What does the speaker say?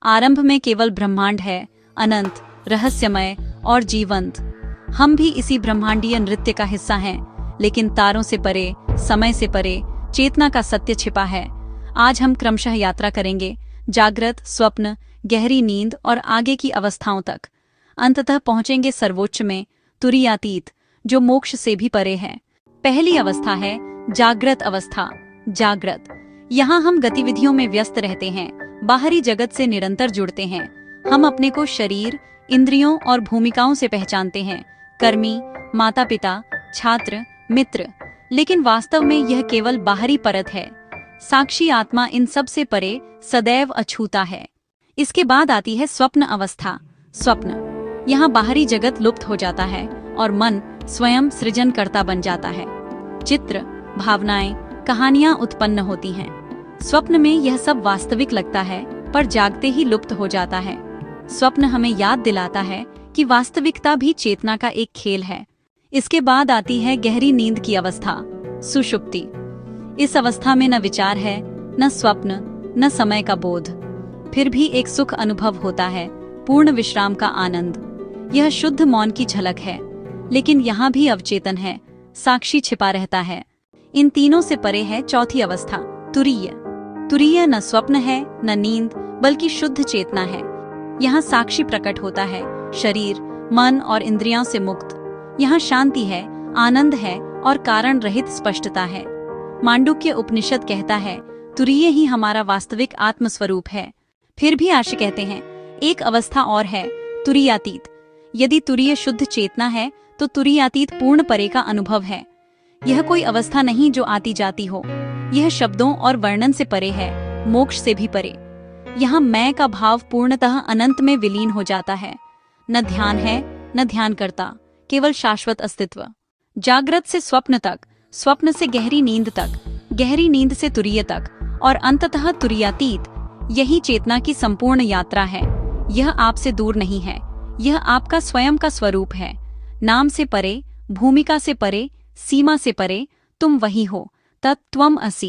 आरंभ में केवल ब्रह्मांड है, अनंत, रहस्यमय और जीवंत। हम भी इसी ब्रह्मांडीय नृत्य का हिस्सा हैं, लेकिन तारों से परे, समय से परे, चेतना का सत्य छिपा है। आज हम क्रमशः यात्रा करेंगे, जागृत, स्वप्न, गहरी नींद और आगे की अवस्थाओं तक। अंततः पहुंचेंगे सर्वोच्च में, तुरीयातीत, जो मोक्ष से भी परे है। पहली अवस्था है जागृत अवस्था। जागृत, यहाँ हम गतिविधियों में व्यस्त रहते हैं, बाहरी जगत से निरंतर जुड़ते हैं। हम अपने को शरीर, इंद्रियों और भूमिकाओं से पहचानते हैं, कर्मी, माता पिता, छात्र, मित्र। लेकिन वास्तव में यह केवल बाहरी परत है। साक्षी आत्मा इन सब से परे सदैव अछूता है। इसके बाद आती है स्वप्न अवस्था। स्वप्न, यहाँ बाहरी जगत लुप्त हो जाता है और मन स्वयं सृजनकर्ता बन जाता है। चित्र, भावनाएं, कहानियां उत्पन्न होती हैं। स्वप्न में यह सब वास्तविक लगता है, पर जागते ही लुप्त हो जाता है। स्वप्न हमें याद दिलाता है कि वास्तविकता भी चेतना का एक खेल है। इसके बाद आती है गहरी नींद की अवस्था, सुषुप्ति। इस अवस्था में न विचार है, न स्वप्न, न समय का बोध। फिर भी एक सुख अनुभव होता है, पूर्ण विश्राम का आनंद। यह शुद्ध मौन की झलक है, लेकिन यहाँ भी अवचेतन है, साक्षी छिपा रहता है। इन तीनों से परे है चौथी अवस्था, तुरीय। तुरीय न स्वप्न है, न नींद, बल्कि शुद्ध चेतना है। यहाँ साक्षी प्रकट होता है, शरीर, मन और इंद्रियों से मुक्त। यहाँ शांति है, आनंद है और कारण रहित स्पष्टता है। मांडुक्य उपनिषद कहता है, तुरीय ही हमारा वास्तविक आत्मस्वरूप है। फिर भी आर्ष कहते हैं, एक अवस्था और है, तुरीयातीत। यदि तुरीय शुद्ध चेतना है, तो तुरीयातीत पूर्ण परे का अनुभव है। यह कोई अवस्था नहीं जो आती जाती हो, यह शब्दों और वर्णन से परे है, मोक्ष से भी परे। यहाँ मैं का भाव पूर्णतः अनंत में विलीन हो जाता है। न ध्यान है, न ध्यान करता, केवल शाश्वत अस्तित्व। जागृत से स्वप्न तक, स्वप्न से गहरी नींद तक, गहरी नींद से तुरीय तक और अंततः तुरीयातीत, यही चेतना की संपूर्ण यात्रा है। यह आपसे दूर नहीं है, यह आपका स्वयं का स्वरूप है। नाम से परे, भूमिका से परे, सीमा से परे, तुम वही हो, तत्त्वम् असि।